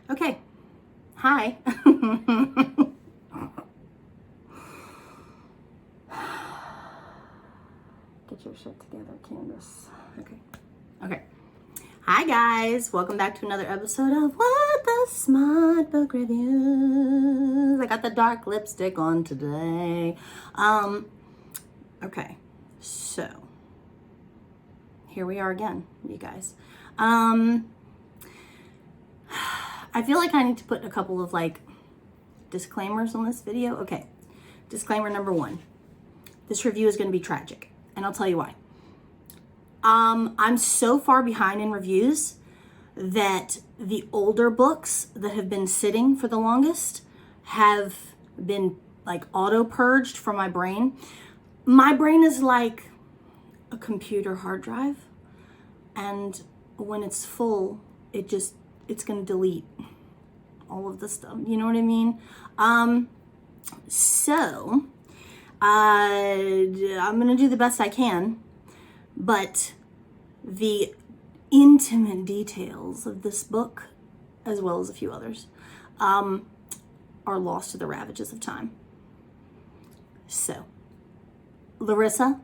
Okay. Hi. Get your shit together, Candice. Okay. Hi, guys. Welcome back to another episode of What the Smut Book Reviews. I got the dark lipstick on today. Okay. So, here we are again, you guys. I feel like I need to put a couple of disclaimers on this video. Okay, disclaimer number one. This review is going to be tragic, and I'll tell you why. I'm so far behind in reviews that the older books that have been sitting for the longest have been auto-purged from my brain. My brain is like a computer hard drive, and when it's full, it's going to delete all of the stuff. You know what I mean? So I'm going to do the best I can, but the intimate details of this book, as well as a few others, are lost to the ravages of time. So, Larissa,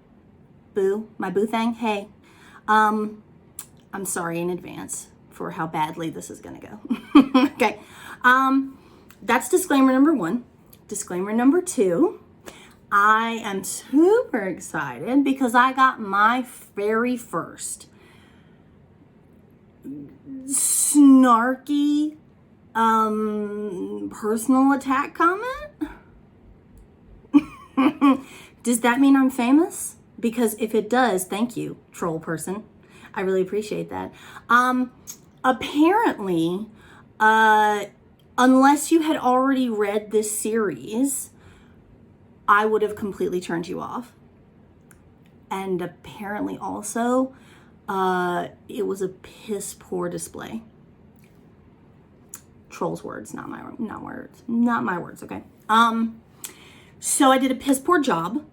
boo, my boo thing, hey, I'm sorry in advance for how badly this is gonna go. Okay, that's disclaimer number one. Disclaimer number two, I am super excited because I got my very first snarky personal attack comment. Does that mean I'm famous? Because if it does, thank you, troll person. I really appreciate that. Apparently, unless you had already read this series, I would have completely turned you off. And apparently also, it was a piss poor display. Troll's words, not my words, okay? So I did a piss poor job,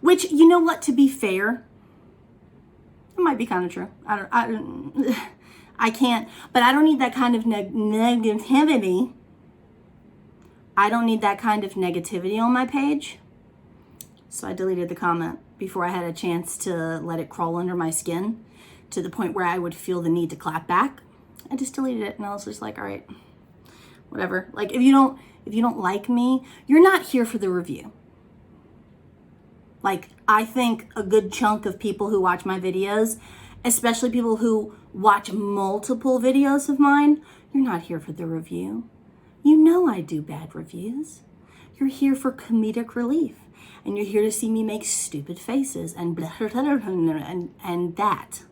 which, you know what, to be fair, it might be kind of true. I can't, but I don't need that kind of negativity. I don't need that kind of negativity on my page. So I deleted the comment before I had a chance to let it crawl under my skin to the point where I would feel the need to clap back. I just deleted it, and I was just like, all right, whatever. Like, if you don't like me, you're not here for the review. Like, I think a good chunk of people who watch my videos, especially people who watch multiple videos of mine, you're not here for the review. You know I do bad reviews. You're here for comedic relief. And you're here to see me make stupid faces and blah, blah, blah, blah, and that.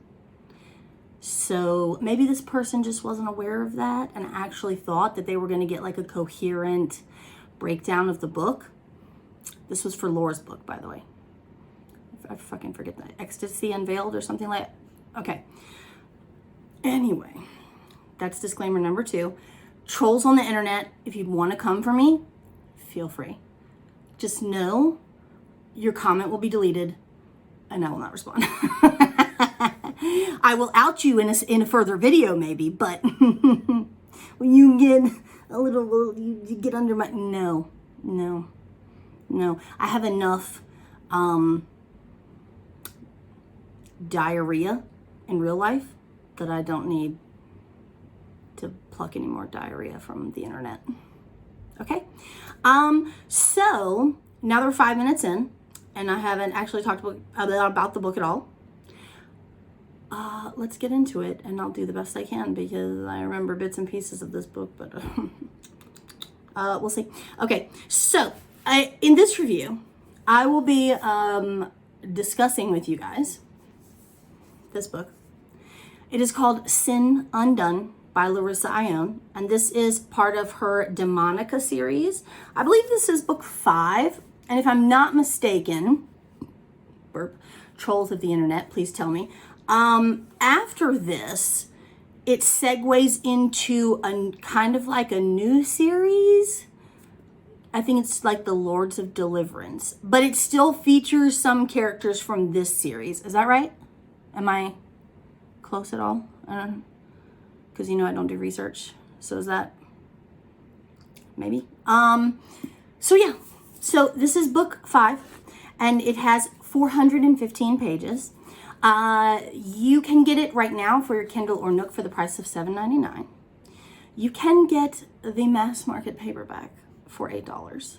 So maybe this person just wasn't aware of that and actually thought that they were going to get like a coherent breakdown of the book. This was for Laura's book, by the way. I fucking forget that. Ecstasy Unveiled or something like that. Okay. Anyway, that's disclaimer number two. Trolls on the internet, if you want to come for me, feel free. Just know your comment will be deleted and I will not respond. I will out you in a further video maybe, but when you get a little, you get under my, no. I have enough diarrhea in real life that I don't need to pluck any more diarrhea from the internet. Okay? So now that we're 5 minutes in and I haven't actually talked about the book at all, let's get into it, and I'll do the best I can because I remember bits and pieces of this book, but we'll see. Okay, so in this review, I will be discussing with you guys this book. It is called Undone by Larissa Ione, and this is part of her Demonica series. I believe this is book 5, and if I'm not mistaken, trolls of the internet, please tell me. After this, it segues into a kind of like a new series. I think it's like the Lords of Deliverance, but it still features some characters from this series. Is that right? Am I close at all? Because you know I don't do research. So is that maybe? So yeah, so this is book 5 and it has 415 pages. You can get it right now for your Kindle or Nook for the price of $7.99. You can get the mass market paperback for $8.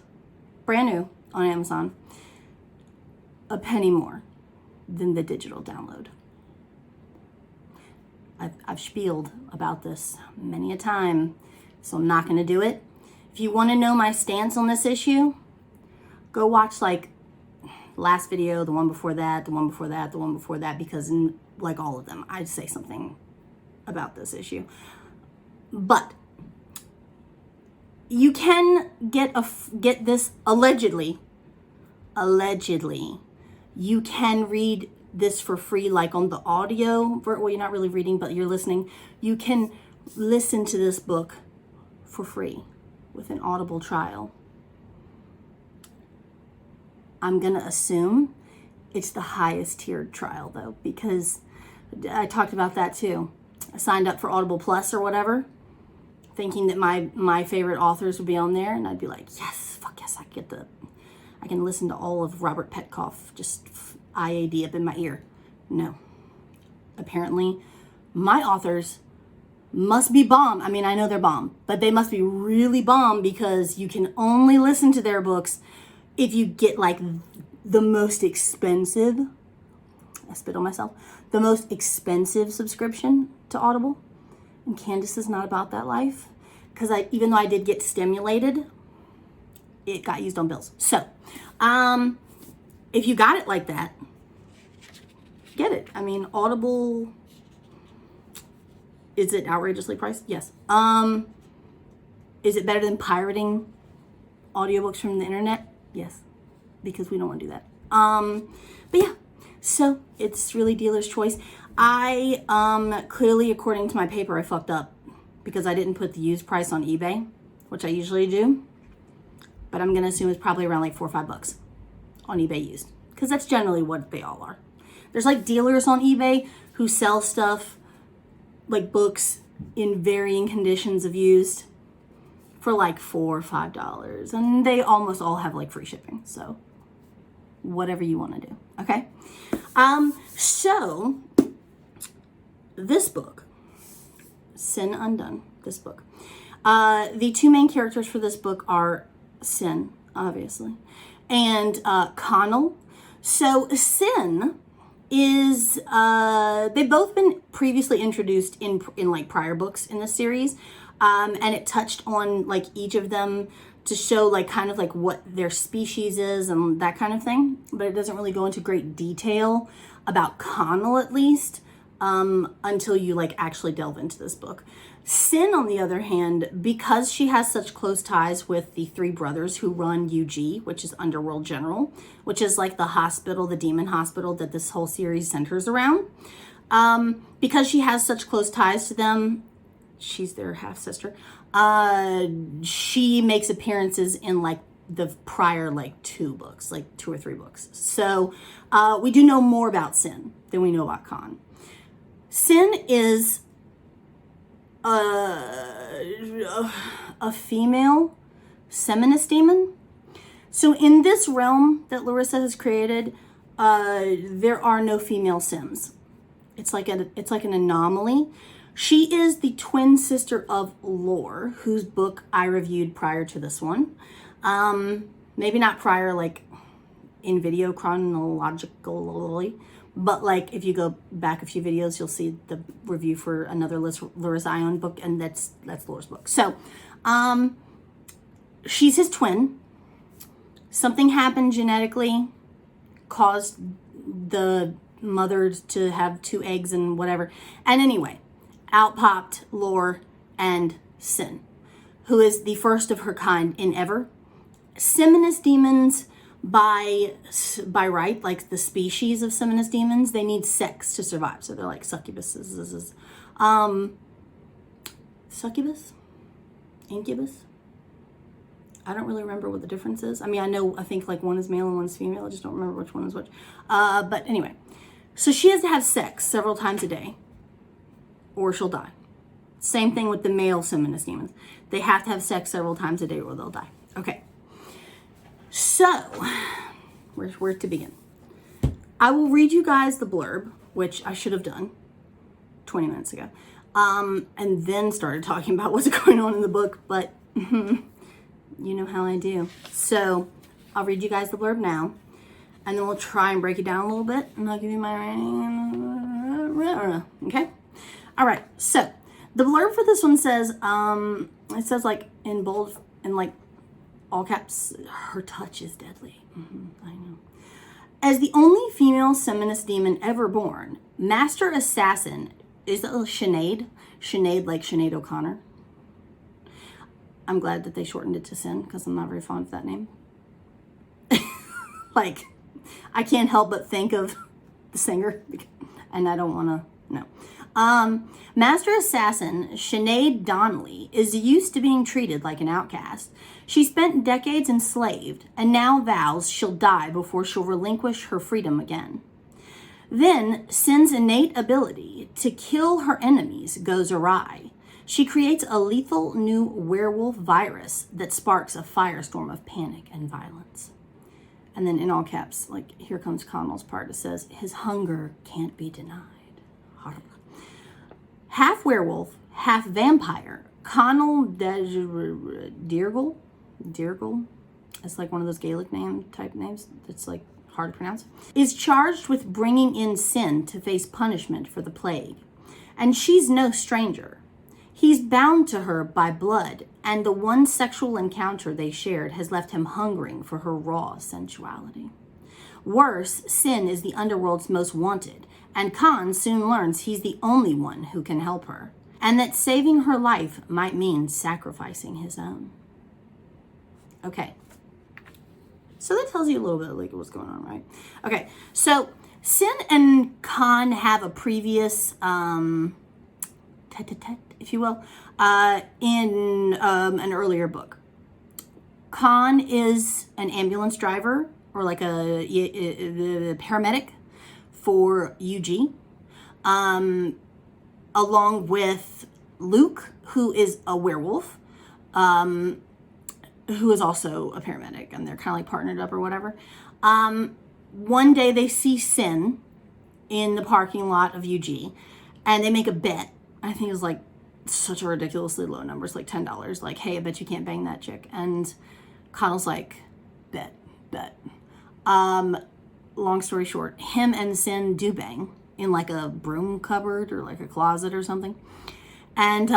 Brand new on Amazon. A penny more than the digital download. I've spieled about this many a time, so I'm not going to do it. If you want to know my stance on this issue, go watch like last video, the one before that, the one before that, the one before that, because in like all of them, I'd say something about this issue. But you can get this allegedly, you can read this for free, like on the audio, well, you're not really reading, but you're listening. You can listen to this book for free with an Audible trial. I'm gonna assume it's the highest tiered trial though, because I talked about that too. I signed up for Audible Plus or whatever, thinking that my favorite authors would be on there, and I'd be like, yes, fuck yes, I can listen to all of Robert Petkoff, just IAD up in my ear. No. Apparently, my authors must be bomb. I mean, I know they're bomb, but they must be really bomb because you can only listen to their books if you get like the most expensive, I spit on myself, the most expensive subscription to Audible. And Candice is not about that life, because even though I did get stimulated, it got used on bills. So, if you got it like that, get it. I mean, Audible, is it outrageously priced? Yes. Is it better than pirating audiobooks from the internet? Yes, because we don't want to do that. But yeah, so it's really dealer's choice. I clearly, according to my paper, I fucked up because I didn't put the used price on eBay, which I usually do. But I'm gonna assume it's probably around like $4 or $5 on eBay used, because that's generally what they all are. There's like dealers on eBay who sell stuff like books in varying conditions of used for like $4 or $5, and they almost all have like free shipping. So whatever you want to do, okay? So this book, Sin Undone, this book, the two main characters for this book are Sin, obviously, and Connell. So Sin is they've both been previously introduced in like prior books in the series, and it touched on like each of them to show like kind of like what their species is and that kind of thing, but it doesn't really go into great detail about Connell, at least, until you like actually delve into this book. Sin, on the other hand, because she has such close ties with the three brothers who run UG, which is Underworld General, which is like the hospital, the demon hospital that this whole series centers around. Because she has such close ties to them, she's their half-sister, she makes appearances in like the prior like 2 books, like 2 or 3 books. So we do know more about Sin than we know about Con. Sin is a female seminous demon. So in this realm that Larissa has created, there are no female Sims. It's like an anomaly. She is the twin sister of Lore, whose book I reviewed prior to this one. Maybe not prior, like in video chronologically, but like if you go back a few videos, you'll see the review for another Larissa Ione book, and that's Lore's book. So she's his twin. Something happened genetically, caused the mother to have 2 eggs and whatever. And anyway, out popped Lore and Sin, who is the first of her kind in ever. Seminous demons, by right, like the species of seminous demons, they need sex to survive. So they're like succubuses. Succubus? Incubus? I don't really remember what the difference is. I mean, I think like one is male and one's female. I just don't remember which one is which. But anyway, so she has to have sex several times a day, or she'll die. Same thing with the male Seminus demons. They have to have sex several times a day or they'll die. Okay. So, where to begin? I will read you guys the blurb, which I should have done 20 minutes ago, and then started talking about what's going on in the book, but you know how I do. So, I'll read you guys the blurb now, and then we'll try and break it down a little bit, and I'll give you my rating. Okay? All right, so the blurb for this one says, it says like in bold, in like all caps, her touch is deadly. I know. As the only female Seminus demon ever born, Master Assassin, is that Sinead? Sinead like Sinead O'Connor. I'm glad that they shortened it to Sin because I'm not very fond of that name. Like, I can't help but think of the singer, and I don't want to, no. Master Assassin Sinead Donnelly is used to being treated like an outcast. She spent decades enslaved and now vows she'll die before she'll relinquish her freedom again. Then Sin's innate ability to kill her enemies goes awry. She creates a lethal new werewolf virus that sparks a firestorm of panic and violence. And then in all caps, like, here comes Connell's part. It says, his hunger can't be denied. Half werewolf, half vampire, Connell Deargle, it's like one of those Gaelic type names that's like hard to pronounce, is charged with bringing in Sin to face punishment for the plague. And she's no stranger. He's bound to her by blood, and the one sexual encounter they shared has left him hungering for her raw sensuality. Worse, Sin is the underworld's most wanted, and Khan soon learns he's the only one who can help her, and that saving her life might mean sacrificing his own. Okay. So that tells you a little bit like what's going on, right? Okay, so Sin and Khan have a previous tete-a-tete, if you will, in an earlier book. Khan is an ambulance driver, or like a paramedic for UG, along with Luke, who is a werewolf, who is also a paramedic, and they're kind of like partnered up or whatever. One day they see Sin in the parking lot of UG, and they make a bet. I think it was like such a ridiculously low number. It's like $10. Like, hey, I bet you can't bang that chick. And Connell's like, bet. Long story short, him and Sin do bang in like a broom cupboard or like a closet or something. And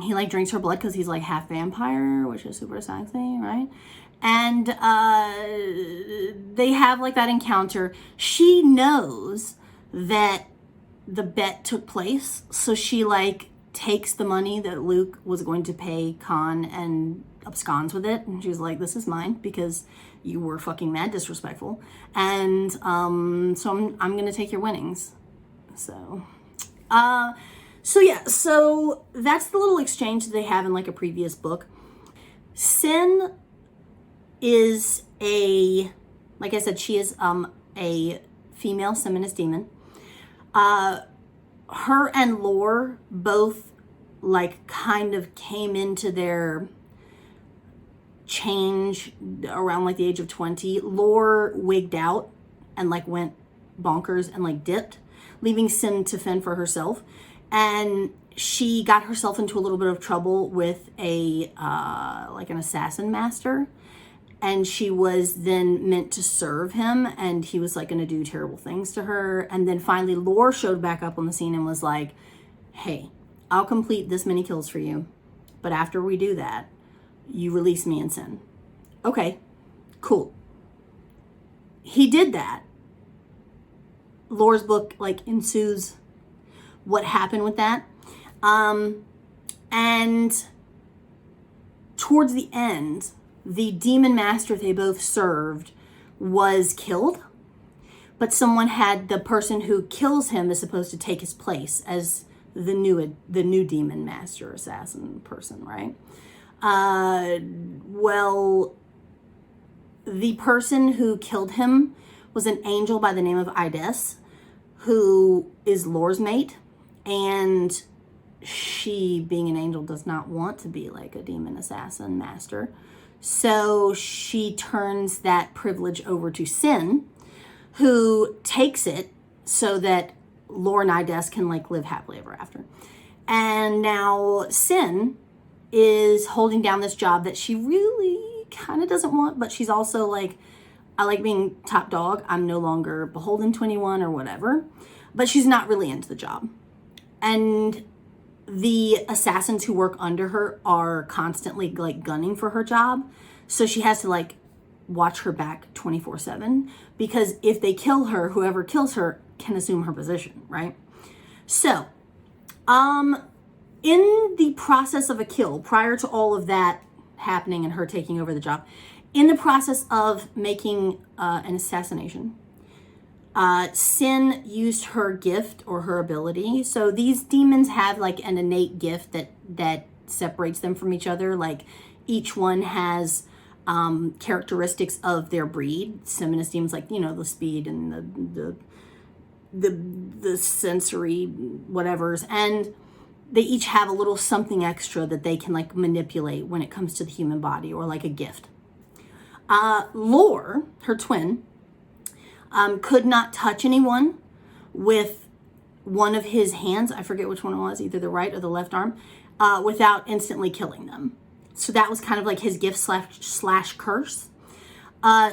he like drinks her blood because he's like half vampire, which is super sexy, right? And they have like that encounter. She knows that the bet took place, so she like takes the money that Luke was going to pay Khan and absconds with it, and she's like, this is mine because you were fucking mad disrespectful, and so I'm gonna take your winnings. So yeah, so that's the little exchange that they have in like a previous book. Sin is like I said, she is a female Seminus demon. Her and Lore both like kind of came into their change around like the age of 20. Lore wigged out and like went bonkers and like dipped, leaving Sin to fend for herself. And she got herself into a little bit of trouble with a like an assassin master, and she was then meant to serve him, and he was like going to do terrible things to her. And then finally Lore showed back up on the scene and was like, hey, I'll complete this many kills for you, but after we do that, you release me and Sin. Okay, cool. He did that. Lore's book like ensues what happened with that. And towards the end, the demon master they both served was killed, but the person who kills him is supposed to take his place as the new demon master assassin person, right? Well, the person who killed him was an angel by the name of Ides, who is Lore's mate, and she, being an angel, does not want to be like a demon assassin master. So she turns that privilege over to Sin, who takes it so that Laura and Ides can like live happily ever after. And now Sin is holding down this job that she really kind of doesn't want, but she's also like, I like being top dog. I'm no longer beholden to anyone or whatever, but she's not really into the job. And the assassins who work under her are constantly like gunning for her job. So she has to like watch her back 24/7, because if they kill her, whoever kills her can assume her position, right? So, in the process of a kill, prior to all of that happening and her taking over the job, in the process of making an assassination, Sin used her gift or her ability. So these demons have like an innate gift that separates them from each other. Like each one has characteristics of their breed. Seminous demons, like, you know, the speed and the sensory whatevers, and they each have a little something extra that they can like manipulate when it comes to the human body, or like a gift. Lore, her twin, could not touch anyone with one of his hands. I forget which one it was, either the right or the left arm, without instantly killing them. So that was kind of like his gift slash curse.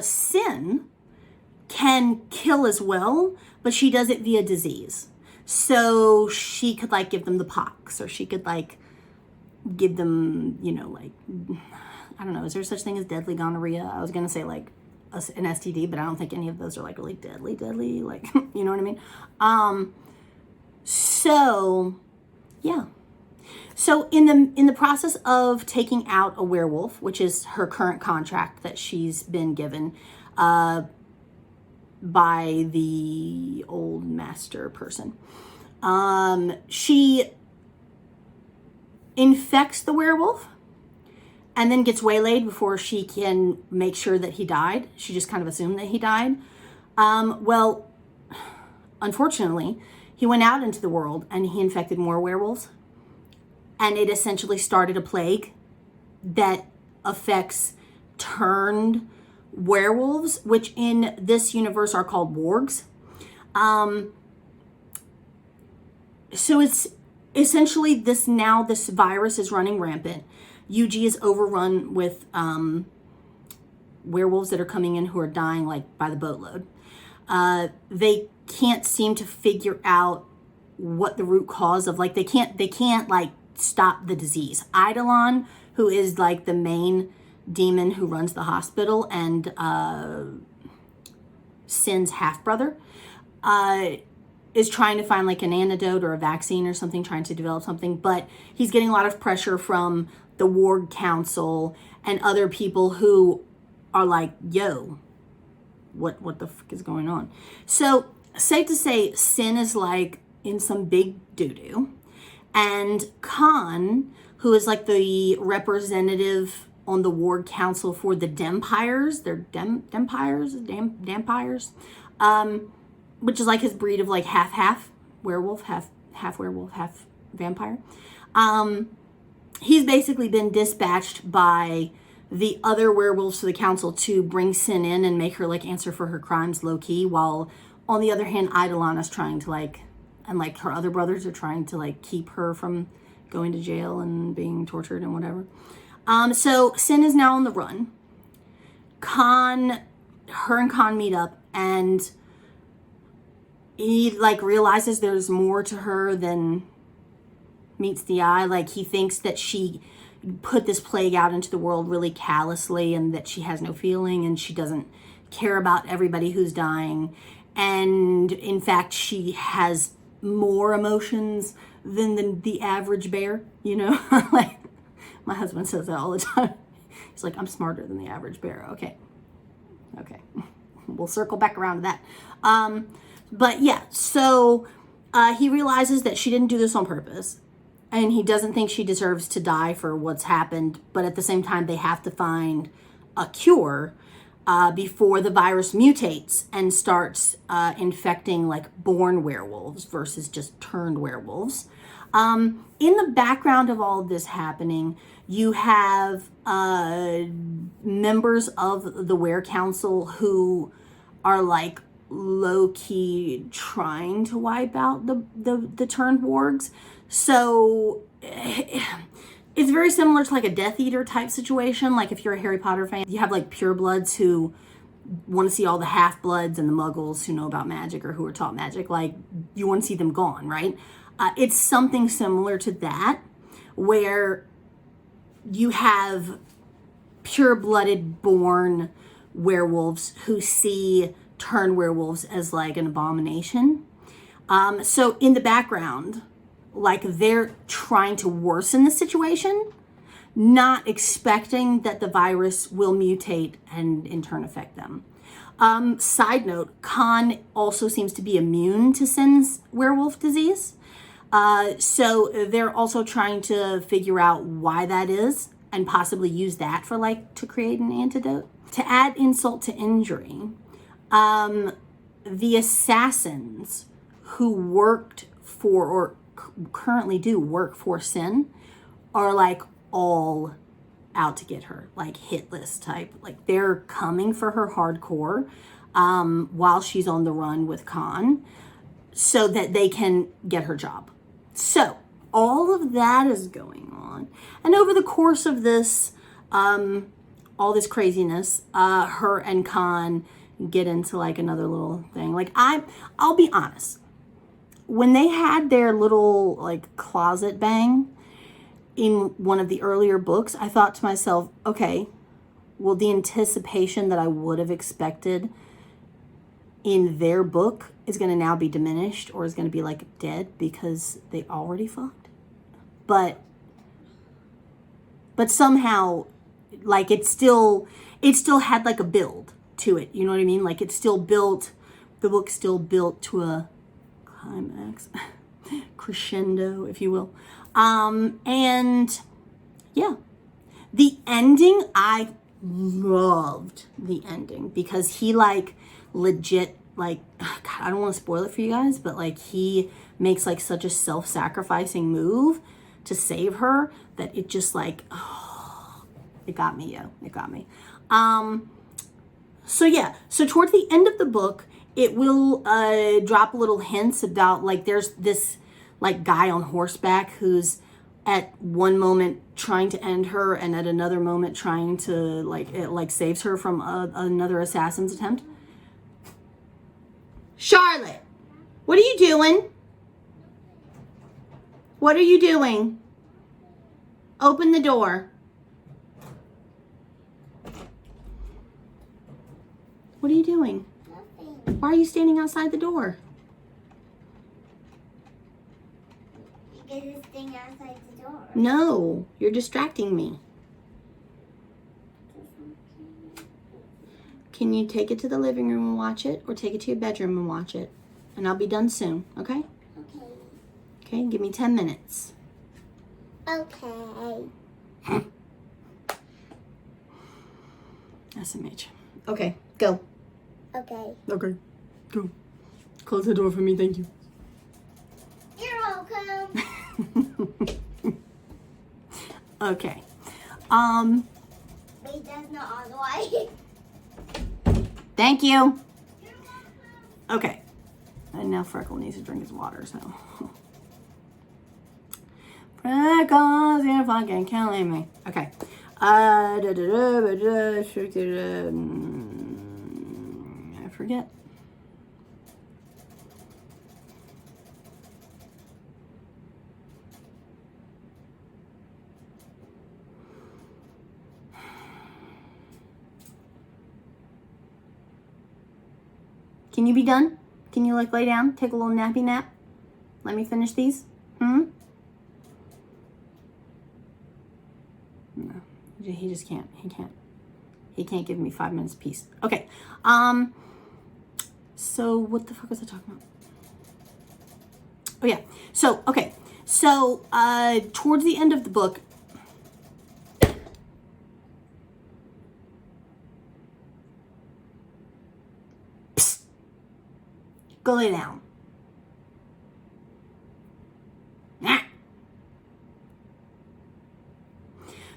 Sin can kill as well, but she does it via disease. So she could like give them the pox, or she could like give them, you know, like, I don't know, is there such thing as deadly gonorrhea? I was going to say like an STD, but I don't think any of those are like really deadly, like, you know what I mean? So yeah. So in the process of taking out a werewolf, which is her current contract that she's been given by the old master person, she infects the werewolf and then gets waylaid before she can make sure that he died. She just kind of assumed that he died. Well, unfortunately, he went out into the world and he infected more werewolves. And it essentially started a plague that affects turned werewolves, which in this universe are called wargs. So it's essentially this virus is running rampant. UG is overrun with werewolves that are coming in who are dying like by the boatload. They can't seem to figure out what the root cause of, like, they can't like stop the disease. Eidolon, who is like the main demon who runs the hospital, and Sin's half-brother, is trying to find like an antidote or a vaccine or something, trying to develop something, but he's getting a lot of pressure from the ward council and other people who are like, yo, what the fuck is going on? So safe to say, Sin is like in some big doo-doo. And Khan, who is like the representative on the ward council for the Dempires, they're Dempires, which is like his breed of like half werewolf, half werewolf, half vampire. He's basically been dispatched by the other werewolves to the council to bring Sin in and make her like answer for her crimes low key, while on the other hand, Eidolon is trying to like, and like her other brothers are trying to like keep her from going to jail and being tortured and whatever. So Sin is now on the run. Her and Khan meet up, and he like realizes there's more to her than meets the eye. Like he thinks that she put this plague out into the world really callously, and that she has no feeling, and she doesn't care about everybody who's dying. And in fact, she has more emotions than the average bear, you know? Like my husband says that all the time. He's like, I'm smarter than the average bear. Okay. We'll circle back around to that. But yeah, so he realizes that she didn't do this on purpose, and he doesn't think she deserves to die for what's happened. But at the same time, they have to find a cure before the virus mutates and starts infecting like born werewolves versus just turned werewolves. In the background of all of this happening, you have members of the Were Council who are like low-key trying to wipe out the turned wargs. So it's very similar to like a Death Eater type situation. Like if you're a Harry Potter fan, you have like purebloods who want to see all the half-bloods and the muggles who know about magic or who are taught magic. Like you want to see them gone, right? It's something similar to that, where you have pure-blooded born werewolves who see turned werewolves as like an abomination. So in the background, like they're trying to worsen the situation, not expecting that the virus will mutate and in turn affect them. Side note, Khan also seems to be immune to Sin's werewolf disease. So they're also trying to figure out why that is and possibly use that for like to create an antidote. To add insult to injury, the assassins who worked for or currently do work for Sin are like all out to get her, like hit list type. Like they're coming for her hardcore while she's on the run with Khan so that they can get her job. So all of that is going on. And over the course of this, all this craziness, her and Khan get into like another little thing. Like I'll be honest, when they had their little like closet bang in one of the earlier books, I thought to myself, okay, well, the anticipation that I would have expected in their book is going to now be diminished or is going to be like dead because they already fucked. But somehow, like it still had like a build to it. You know what I mean? Like it's still built, the book still built to a climax, crescendo, if you will. And yeah, the ending, I loved the ending because he like legit, like, God, I don't want to spoil it for you guys, but like he makes like such a self-sacrificing move to save her that it just like, oh, it got me, yo. It got me. So yeah, so towards the end of the book, it will drop little hints about like there's this like guy on horseback who's at one moment trying to end her and at another moment trying to like it like saves her from another assassin's attempt. Charlotte, what are you doing? What are you doing? Open the door. What are you doing? Nothing. Why are you standing outside the door? Because it's staying outside the door. No, you're distracting me. Can you take it to the living room and watch it, or take it to your bedroom and watch it? And I'll be done soon, okay? Okay. Okay, give me 10 minutes. Okay. SMH. Okay, go. Okay. Okay, go. Close the door for me, thank you. You're welcome. Okay. Wait, that's not all the way. Thank you. Okay. And now Freckle needs to drink his water, so. Freckles, you're fucking killing me. Okay. I forget. Can you be done? Can you like lay down, take a little nappy nap? Let me finish these. No, he just can't. He can't give me 5 minutes peace. Okay. So what the fuck was I talking about? Oh yeah. So okay. So towards the end of the book, go lay down.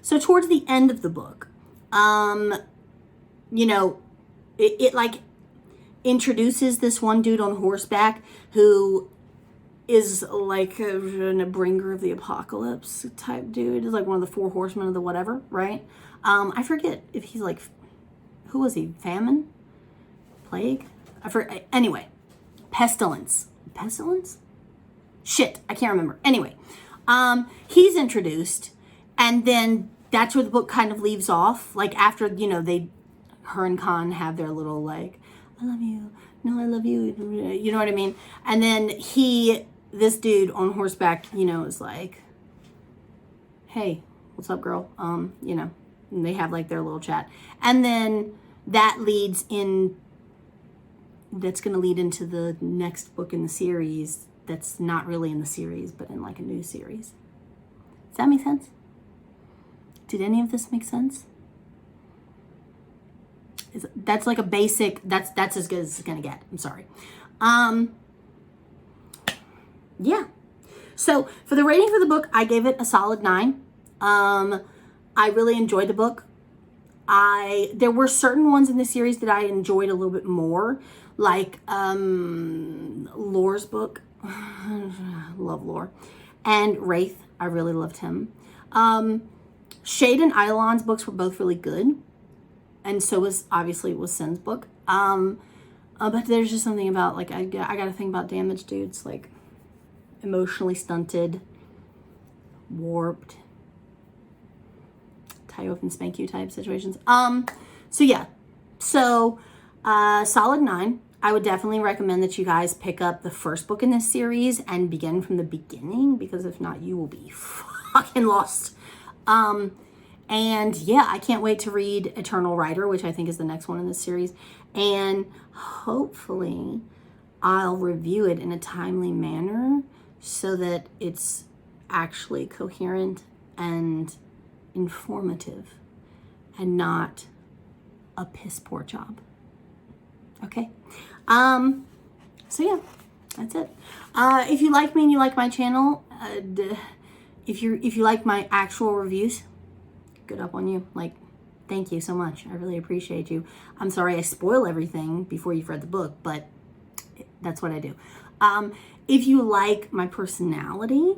So towards the end of the book, you know, it like introduces this one dude on horseback who is like a bringer of the apocalypse type dude. Is like one of the four horsemen of the whatever, right? I forget if he's like, who was he? Famine? Plague? Anyway, pestilence. Pestilence? Shit, I can't remember. Anyway, he's introduced, and then that's where the book kind of leaves off. Like after, you know, her and Khan have their little like, I love you. No, I love you. You know what I mean? And then this dude on horseback, you know, is like, hey, what's up, girl? You know, and they have like their little chat. And then that's going to lead into the next book in the series that's not really in the series, but in like a new series. Does that make sense? Did any of this make sense? That's like a basic, that's as good as it's gonna get. I'm sorry. Yeah. So for the rating for the book, I gave it a solid 9. I really enjoyed the book. There were certain ones in the series that I enjoyed a little bit more, like Lore's book. Love Lore. And Wraith, I really loved him. Shade and Eidolon's books were both really good. And so was Sin's book. But there's just something about, like, I gotta think about damaged dudes, like emotionally stunted, warped, tie you up and spank you type situations. So yeah. So solid 9. I would definitely recommend that you guys pick up the first book in this series and begin from the beginning, because if not, you will be fucking lost. And yeah, I can't wait to read Eternal Rider, which I think is the next one in this series. And hopefully I'll review it in a timely manner so that it's actually coherent and informative and not a piss poor job. Okay. So yeah, that's it. If you like me and you like my channel, if you like my actual reviews, good up on you. Like, thank you so much. I really appreciate you. I'm sorry I spoil everything before you've read the book, but that's what I do. If you like my personality,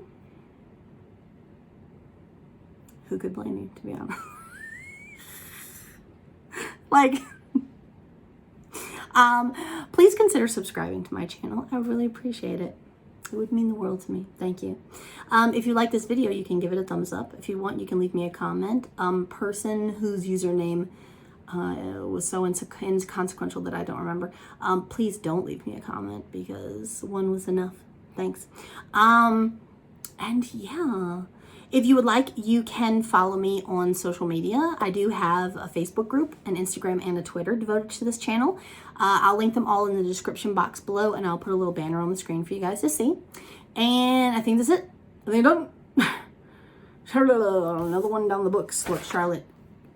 who could blame you, to be honest? Like, please consider subscribing to my channel. I really appreciate it. It would mean the world to me. Thank you. If you like this video, you can give it a thumbs up. If you want, you can leave me a comment. Person whose username was so inconsequential that I don't remember, please don't leave me a comment, because one was enough. Thanks. And yeah, if you would like, you can follow me on social media. I do have a Facebook group, an Instagram, and a Twitter devoted to this channel. I'll link them all in the description box below, and I'll put a little banner on the screen for you guys to see. And I think that's it. I think I'm done. Another one down the books. Look, Charlotte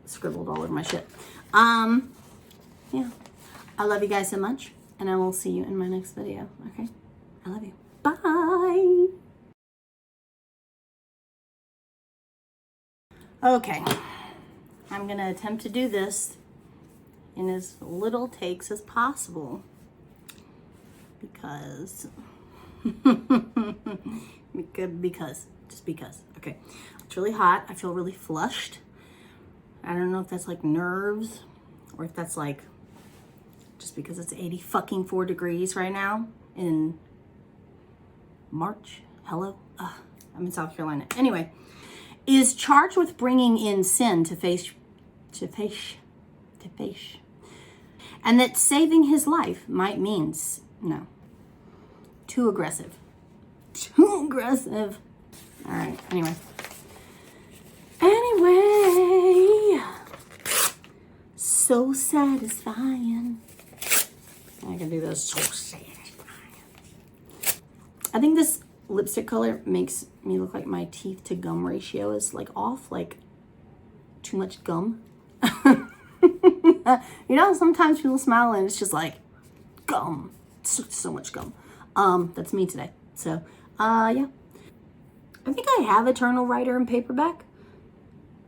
scribbled all over my shit. Yeah. I love you guys so much, and I will see you in my next video. Okay? I love you. Bye. Okay. I'm going to attempt to do this in as little takes as possible, because just because. Okay, it's really hot. I feel really flushed. I don't know if that's like nerves or if that's like just because it's 80 fucking 4 degrees right now in March. Hello. I'm in South Carolina. Anyway, is charged with bringing in sin to face, and that saving his life might mean no. Too aggressive. Too aggressive. All right. Anyway. So satisfying. I can do this. So satisfying. I think this lipstick color makes me look like my teeth to gum ratio is like off, like too much gum. You know, sometimes people smile and it's just like gum, so much gum. That's me today. So yeah, I think I have Eternal Rider in paperback.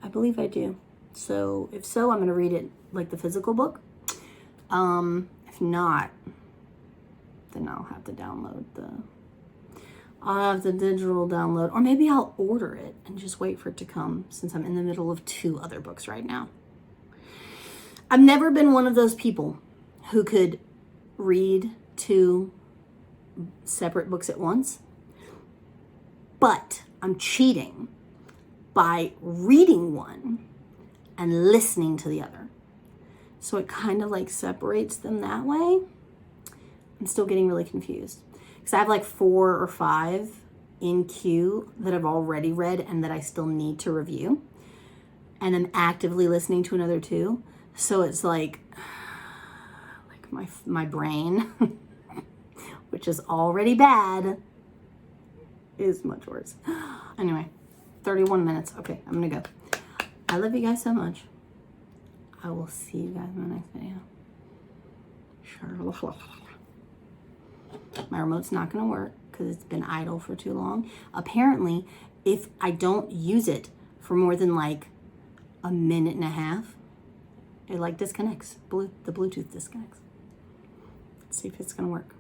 I believe I do. So if so, I'm going to read it like the physical book. If not, then I'll have to I'll have the digital download, or maybe I'll order it and just wait for it to come, since I'm in the middle of 2 other books right now. I've never been one of those people who could read 2 separate books at once, but I'm cheating by reading one and listening to the other. So it kind of like separates them that way. I'm still getting really confused because I have like 4 or 5 in queue that I've already read and that I still need to review. And I'm actively listening to another 2. So it's like my brain, which is already bad, is much worse. Anyway, 31 minutes. Okay, I'm gonna go. I love you guys so much. I will see you guys in the next video. Sure. My remote's not gonna work because it's been idle for too long. Apparently, if I don't use it for more than like a minute and a half, it like disconnects. The Bluetooth disconnects. Let's see if it's gonna work.